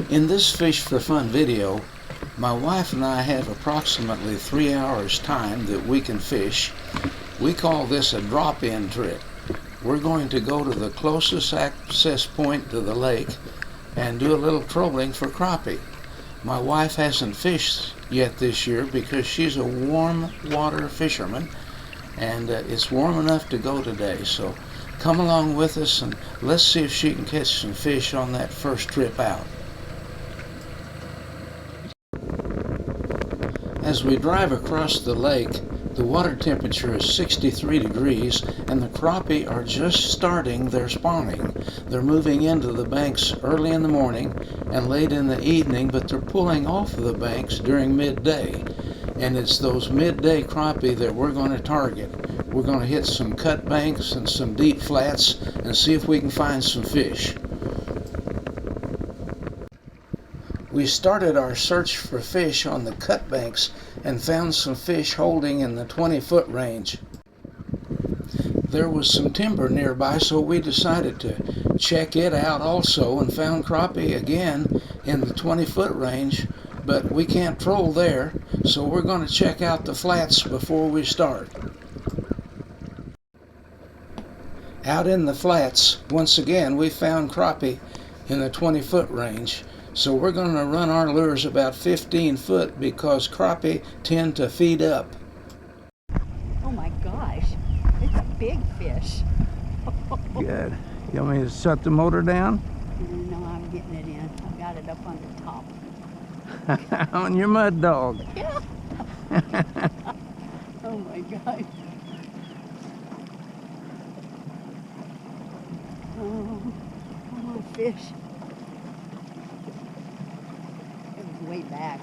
In this Fish for Fun video, my wife and I have approximately 3 hours time that we can fish. We call this a drop-in trip. We're going to go to the closest access point to the lake and do a little trolling for crappie. My wife hasn't fished yet this year because she's a warm water fisherman, and it's warm enough to go today. So come along with us and let's see if she can catch some fish on that first trip out. As we drive across the lake, the water temperature is 63 degrees and the crappie are just starting their spawning. They're moving into the banks early in the morning and late in the evening, but they're pulling off of the banks during midday. And it's those midday crappie that we're going to target. We're going to hit some cut banks and some deep flats and see if we can find some fish. We started our search for fish on the cut banks and found some fish holding in the 20-foot range. There was some timber nearby, so we decided to check it out also and found crappie again in the 20-foot range, but we can't troll there, so we're going to check out the flats before we start. Out in the flats, once again, we found crappie in the 20-foot range. So we're going to run our lures about 15 foot because crappie tend to feed up. Oh my gosh, it's a big fish. Good. You want me to shut the motor down? No, I'm getting it in. I've got it up on the top. On your mud dog. Yeah. Oh my gosh. Oh, come on, fish. Way back.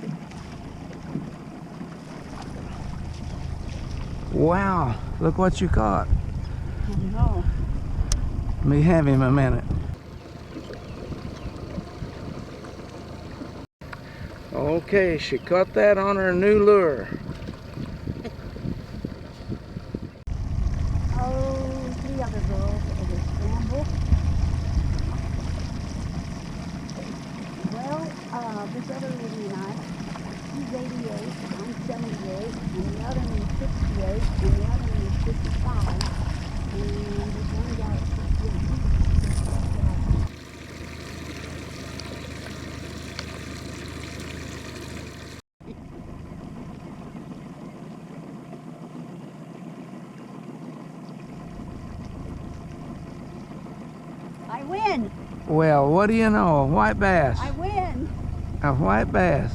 Wow, look what you caught. Oh no. Let me have him a minute. Okay, she caught that on her new lure. Oh, 3 other girls at a scramble. Well, this other lady and I, she's 88, I'm 78, and the other one is 68, and the other one is 55, and this one guy is 58. I win! Well, what do you know? A white bass. I win! A white bass.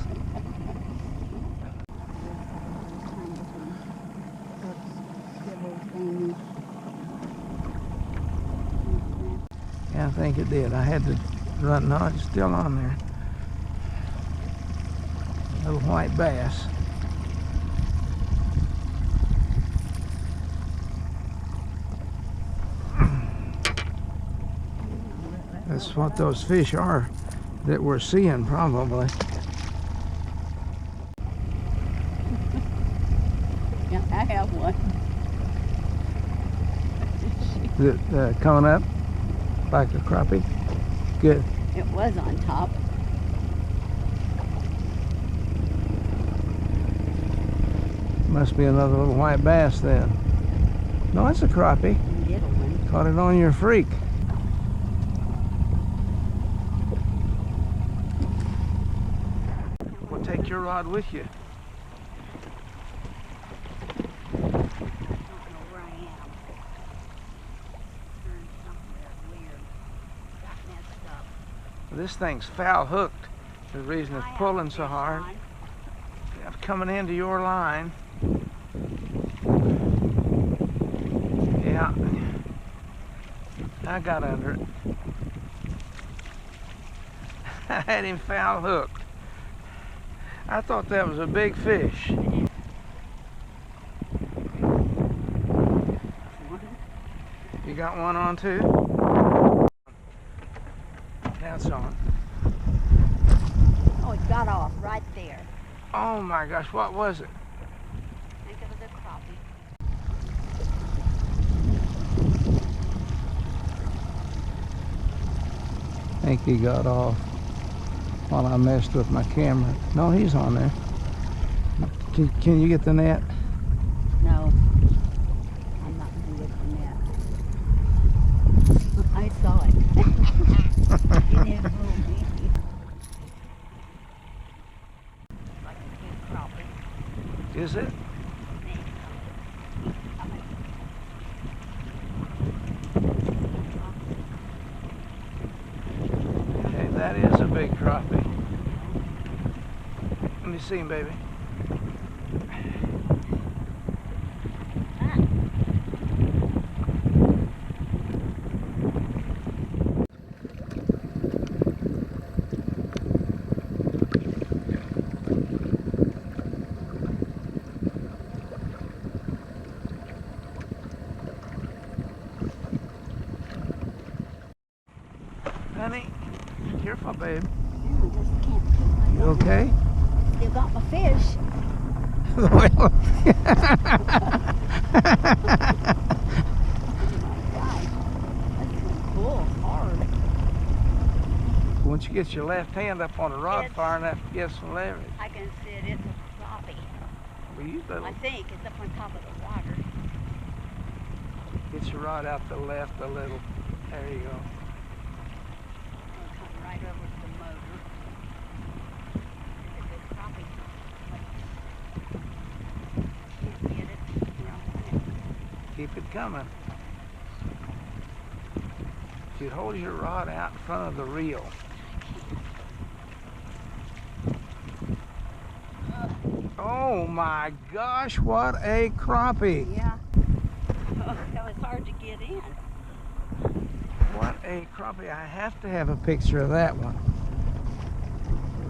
Yeah, I think it did. I had to run. No, it's still on there. A little white bass. That's what those fish are that we're seeing, probably. Yeah, I have one. Is it coming up like a crappie? Good. It was on top. Must be another little white bass then. No, it's a crappie. Little one. Caught it on your freak. Well, take your rod with you. I don't know where I am. Turned somewhere weird. Got messed up. This thing's foul hooked. The reason it's pulling so hard. Yeah, coming into your line. Yeah. I got under it. I had him foul hooked. I thought that was a big fish. You got one on too? Now it's on. Oh, it got off right there. Oh my gosh, what was it? I think it was a crappie. I think he got off. while I messed with my camera. No, he's on there. Can you get the net? No, I'm not going to get the net. I saw it. You didn't fool me. Like a big crappie. Is it? Okay, that is a big crappie. Let me see him, baby. Honey, careful, babe. I just can't keep my You okay? Still got my fish. Well, Oh my God. That's gonna pull hard. once you get your left hand up on the rod It's- far enough, get some leverage. I can see it. It's a crappie. Well, you better I think it's up on top of the water. get your rod out the left a little. There you go. It'll come right over to the motor. It's a big crappie. Can't get it. Where I want it. Keep it coming. You hold your rod out in front of the reel. Oh my gosh, what a crappie! Yeah. Oh, that was hard to get in. What a crappie. I have to have a picture of that one.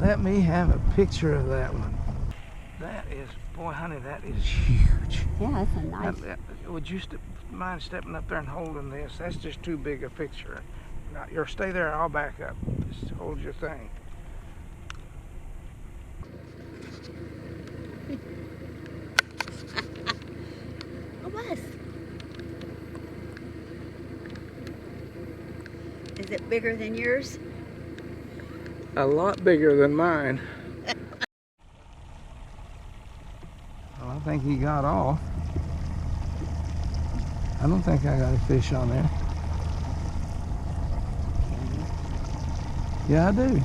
Let me have a picture of that one. That is, boy, honey, that is huge. Yeah, that's a nice. Would you mind stepping up there and holding this? That's just too big a picture. Now, stay there, I'll back up. Just hold your thing. What? Is it bigger than yours? A lot bigger than mine. Well, I think he got off. I don't think I got a fish on there. Yeah, I do.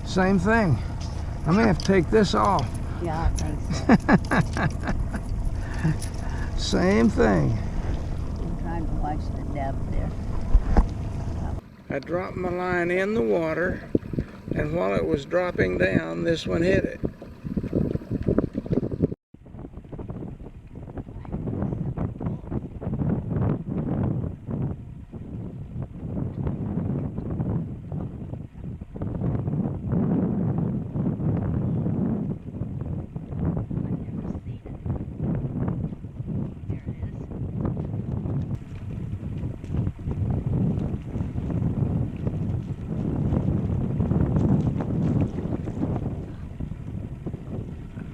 Same thing. I may have to take this off. Yeah, I think so. Same thing. I'm trying to watch the depth there. I dropped my line in the water, and while it was dropping down, this one hit it.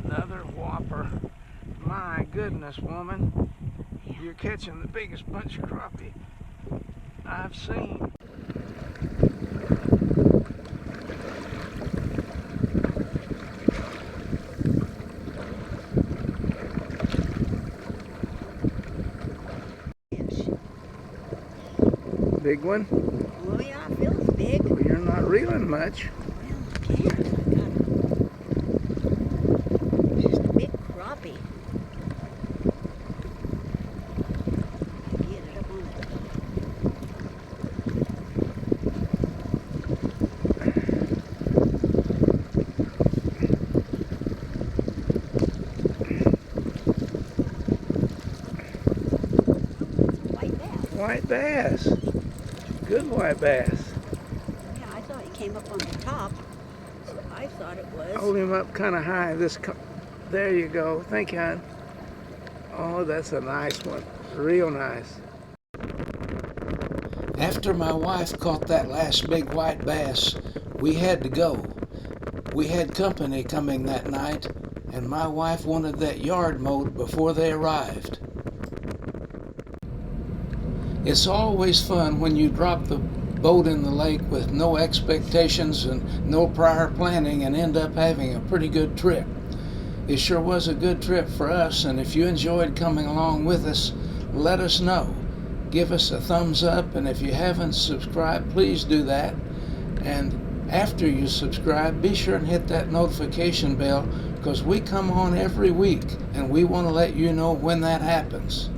Another whopper. My goodness, woman. You're catching the biggest bunch of crappie I've seen. Fish. Big one? Oh yeah, it feels big. Well, you're not reeling much. Well, I can't. Just a big crappie. Get it up on the white bass. White bass. Good white bass. Yeah, I thought it came up on the top. So I thought it was. Hold him up kind of high. There you go. Thank you, hon. Oh, that's a nice one. Real nice. After my wife caught that last big white bass, we had to go. We had company coming that night, and my wife wanted that yard mowed before they arrived. It's always fun when you drop the boat in the lake with no expectations and no prior planning and end up having a pretty good trip. It sure was a good trip for us, and if you enjoyed coming along with us, let us know. Give us a thumbs up, and if you haven't subscribed, please do that. And after you subscribe, be sure and hit that notification bell, because we come on every week and we want to let you know when that happens.